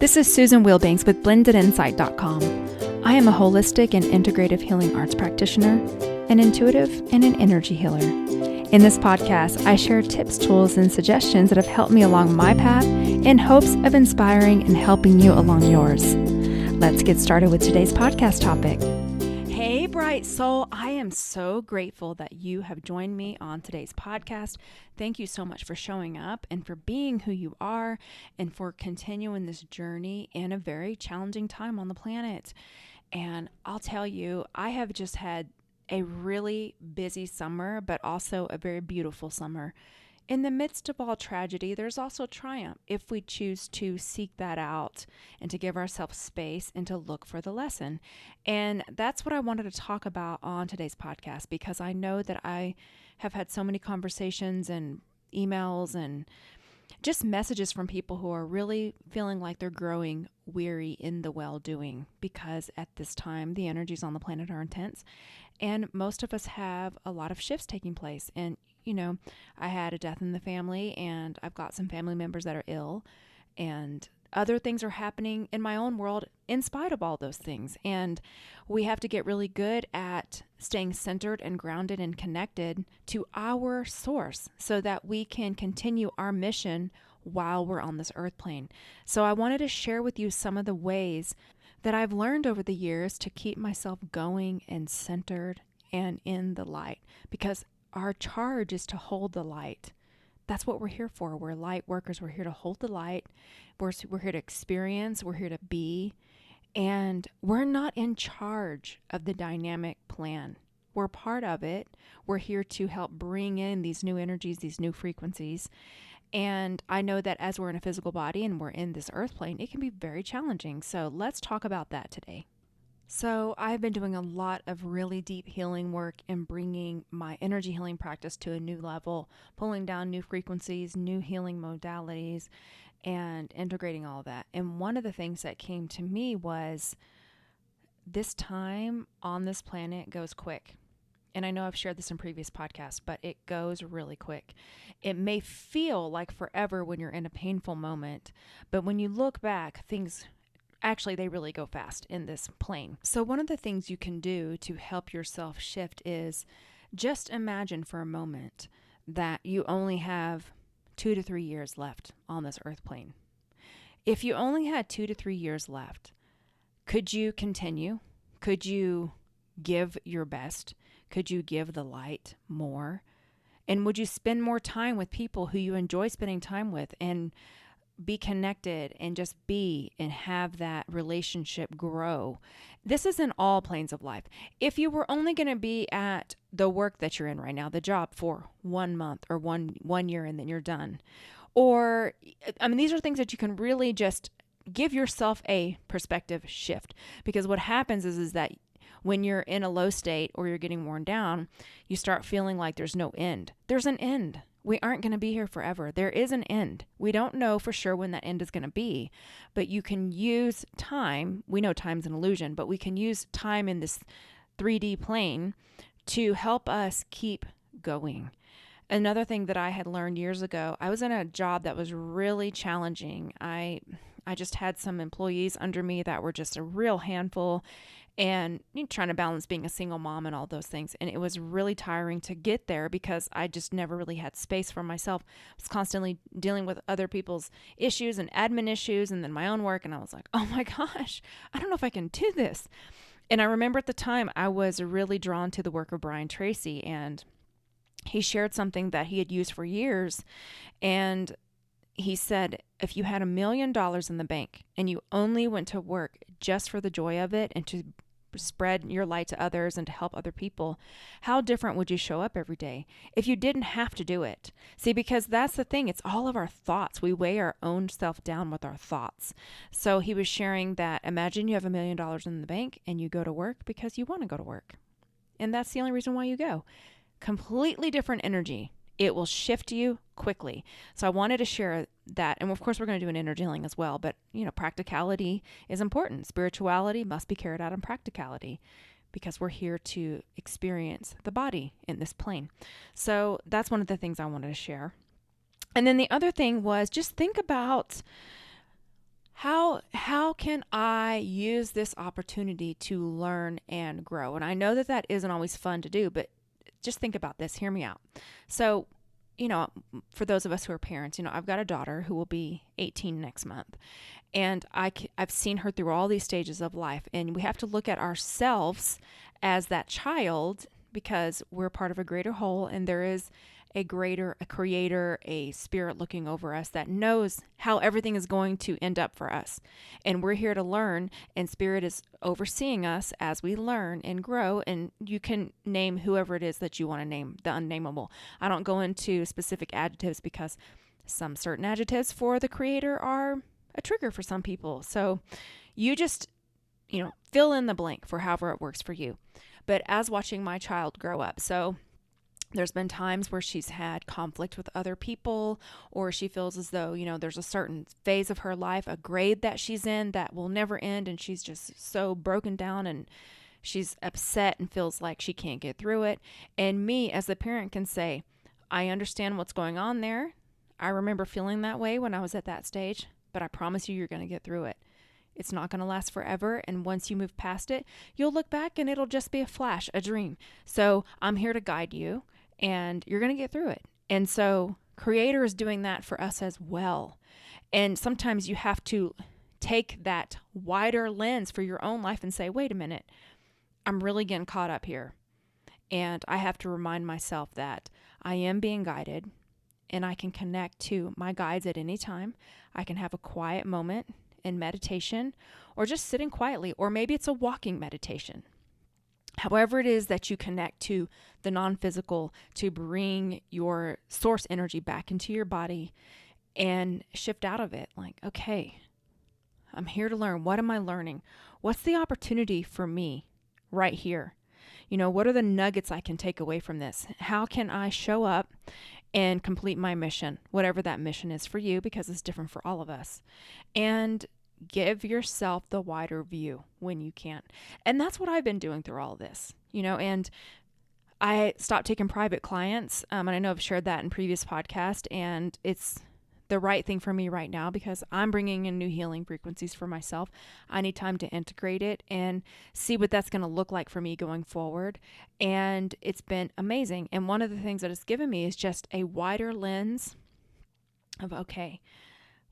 This is Susan Wilbanks with blendedinsight.com. I am a holistic and integrative healing arts practitioner, an intuitive, and an energy healer. In this podcast, I share tips, tools, and suggestions that have helped me along my path in hopes of inspiring and helping you along yours. Let's get started with today's podcast topic. Hey, bright soul. I am so grateful that you have joined me on today's podcast. Thank you so much for showing up and for being who you are and for continuing this journey in a very challenging time on the planet. And I'll tell you, I have just had a really busy summer, but also a very beautiful summer. In the midst of all tragedy, there's also triumph if we choose to seek that out and to give ourselves space and to look for the lesson. And that's what I wanted to talk about on today's podcast, because I know that I have had so many conversations and emails and just messages from people who are really feeling like they're growing weary in the well-doing, because at this time, the energies on the planet are intense. And most of us have a lot of shifts taking place. And, you know, I had a death in the family, and I've got some family members that are ill, and other things are happening in my own world in spite of all those things. And we have to get really good at staying centered and grounded and connected to our source so that we can continue our mission while we're on this earth plane. So I wanted to share with you some of the ways that I've learned over the years to keep myself going and centered and in the light, because our charge is to hold the light. That's what we're here for. We're light workers. We're here to hold the light. We're here to experience. We're here to be. And we're not in charge of the dynamic plan. We're part of it. We're here to help bring in these new energies, these new frequencies. And I know that as we're in a physical body and we're in this earth plane, it can be very challenging. So let's talk about that today. So I've been doing a lot of really deep healing work and bringing my energy healing practice to a new level, pulling down new frequencies, new healing modalities, and integrating all of that. And one of the things that came to me was this time on this planet goes quick. And I know I've shared this in previous podcasts, but it goes really quick. It may feel like forever when you're in a painful moment, but when you look back, things actually, they really go fast in this plane. So one of the things you can do to help yourself shift is just imagine for a moment that you only have 2 to 3 years left on this earth plane. If you only had 2 to 3 years left, could you continue? Could you give your best? Could you give the light more? And would you spend more time with people who you enjoy spending time with and be connected and just be and have that relationship grow? This is in all planes of life. If you were only going to be at the work that you're in right now, the job for 1 month or one year and then you're done. Or, I mean, these are things that you can really just give yourself a perspective shift, because what happens is that when you're in a low state or you're getting worn down, you start feeling like there's no end. There's an end. We aren't going to be here forever. There is an end. We don't know for sure when that end is going to be, but you can use time. We know time's an illusion, but we can use time in this 3D plane to help us keep going. Another thing that I had learned years ago, I was in a job that was really challenging. I just had some employees under me that were just a real handful, and trying to balance being a single mom and all those things. And it was really tiring to get there because I just never really had space for myself. I was constantly dealing with other people's issues and admin issues and then my own work. And I was like, oh my gosh, I don't know if I can do this. And I remember at the time I was really drawn to the work of Brian Tracy, and he shared something that he had used for years. And he said, if you had $1 million in the bank and you only went to work just for the joy of it and to spread your light to others and to help other people, how different would you show up every day if you didn't have to do it? See, because that's the thing. It's all of our thoughts. We weigh our own self down with our thoughts. So he was sharing that imagine you have $1 million in the bank and you go to work because you want to go to work. And that's the only reason why you go. Completely different energy. It will shift you quickly. So I wanted to share that. And of course, we're going to do an energy healing as well. But, practicality is important. Spirituality must be carried out in practicality, because we're here to experience the body in this plane. So that's one of the things I wanted to share. And then the other thing was just think about how how can I use this opportunity to learn and grow? And I know that that isn't always fun to do, but just think about this. Hear me out. So, for those of us who are parents, I've got a daughter who will be 18 next month. And I've seen her through all these stages of life. And we have to look at ourselves as that child because we're part of a greater whole, and there is a creator, a spirit looking over us that knows how everything is going to end up for us. And we're here to learn, and spirit is overseeing us as we learn and grow. And you can name whoever it is that you want to name, the unnameable. I don't go into specific adjectives because some certain adjectives for the creator are a trigger for some people. So you just, fill in the blank for however it works for you. But as watching my child grow up, so there's been times where she's had conflict with other people, or she feels as though, there's a certain phase of her life, a grade that she's in that will never end. And she's just so broken down and she's upset and feels like she can't get through it. And me as the parent can say, I understand what's going on there. I remember feeling that way when I was at that stage, but I promise you're going to get through it. It's not going to last forever. And once you move past it, you'll look back and it'll just be a flash, a dream. So I'm here to guide you, and you're going to get through it. And so Creator is doing that for us as well. And sometimes you have to take that wider lens for your own life and say, wait a minute, I'm really getting caught up here. And I have to remind myself that I am being guided, and I can connect to my guides at any time. I can have a quiet moment in meditation, or just sitting quietly, or maybe it's a walking meditation. However it is that you connect to the non-physical to bring your source energy back into your body and shift out of it. Like, okay, I'm here to learn. What am I learning? What's the opportunity for me right here? What are the nuggets I can take away from this? How can I show up and complete my mission, whatever that mission is for you, because it's different for all of us. And give yourself the wider view when you can. And that's what I've been doing through all of this, and I stopped taking private clients. And I know I've shared that in previous podcast, and it's the right thing for me right now because I'm bringing in new healing frequencies for myself. I need time to integrate it and see what that's going to look like for me going forward. And it's been amazing. And one of the things that it's given me is just a wider lens of, okay,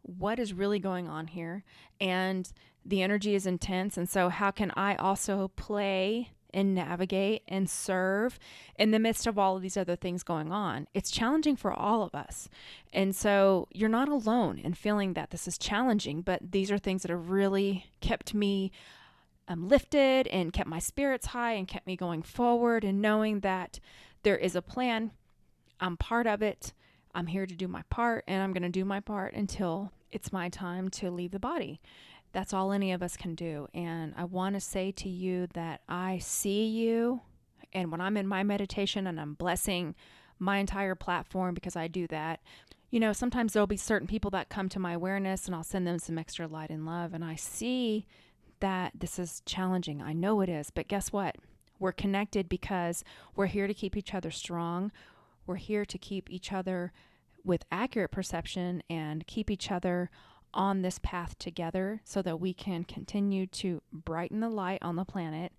what is really going on here? And the energy is intense. And so how can I also play and navigate and serve in the midst of all of these other things going on? It's challenging for all of us. And so you're not alone in feeling that this is challenging, but these are things that have really kept me lifted and kept my spirits high and kept me going forward and knowing that there is a plan. I'm part of it. I'm here to do my part, and I'm going to do my part until it's my time to leave the body. That's all any of us can do. And I want to say to you that I see you. And when I'm in my meditation and I'm blessing my entire platform, because I do that, sometimes there'll be certain people that come to my awareness and I'll send them some extra light and love. And I see that this is challenging. I know it is. But guess what? We're connected because we're here to keep each other strong. We're here to keep each other with accurate perception and keep each other on this path together so that we can continue to brighten the light on the planet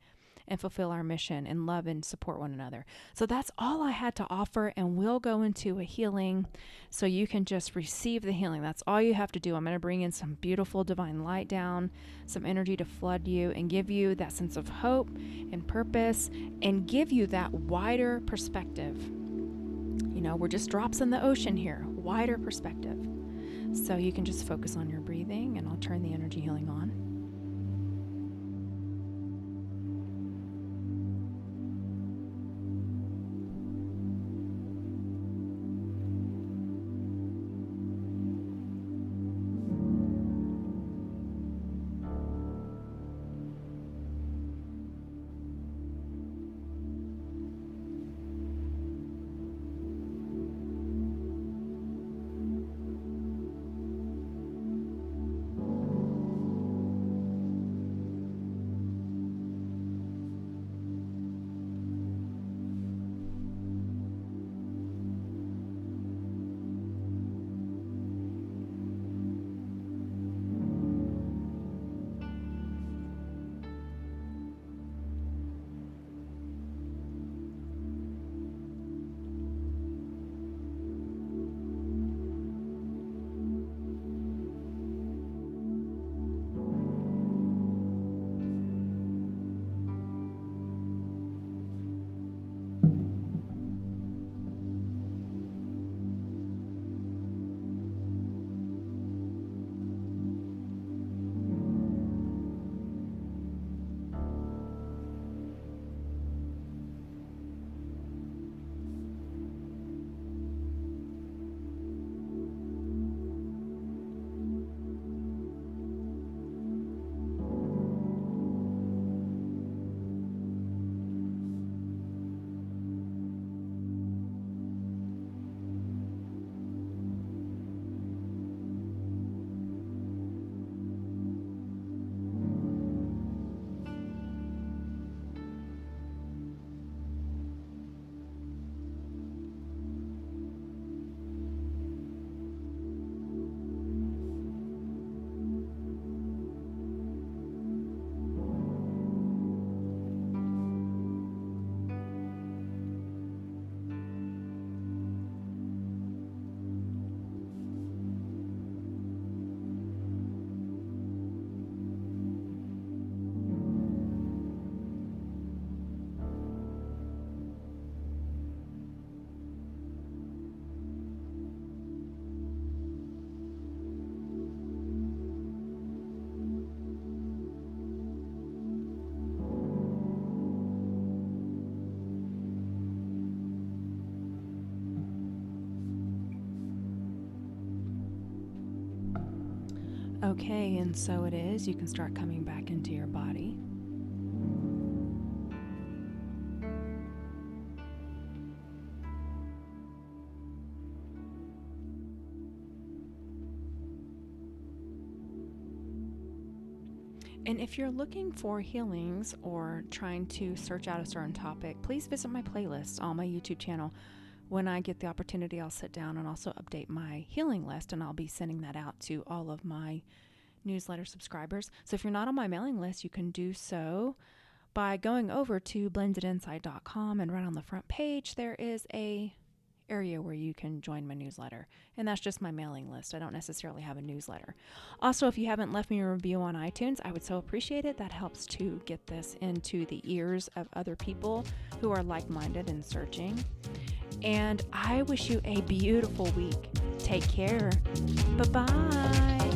and fulfill our mission and love and support one another. So that's all I had to offer, and we'll go into a healing so you can just receive the healing. That's all you have to do. I'm going to bring in some beautiful divine light down, some energy to flood you and give you that sense of hope and purpose and give you that wider perspective. We're just drops in the ocean here, wider perspective. So you can just focus on your breathing, and I'll turn the energy healing on. okay, and so it is, you can start coming back into your body. And if you're looking for healings or trying to search out a certain topic, please visit my playlist on my YouTube channel. When I get the opportunity, I'll sit down and also update my healing list, and I'll be sending that out to all of my newsletter subscribers. So if you're not on my mailing list, you can do so by going over to blendedinsight.com, and right on the front page there is a area where you can join my newsletter, and that's just my mailing list. I don't necessarily have a newsletter. Also, if you haven't left me a review on iTunes, I would so appreciate it. That helps to get this into the ears of other people who are like-minded and searching. And I wish you a beautiful week. Take care. Bye-bye.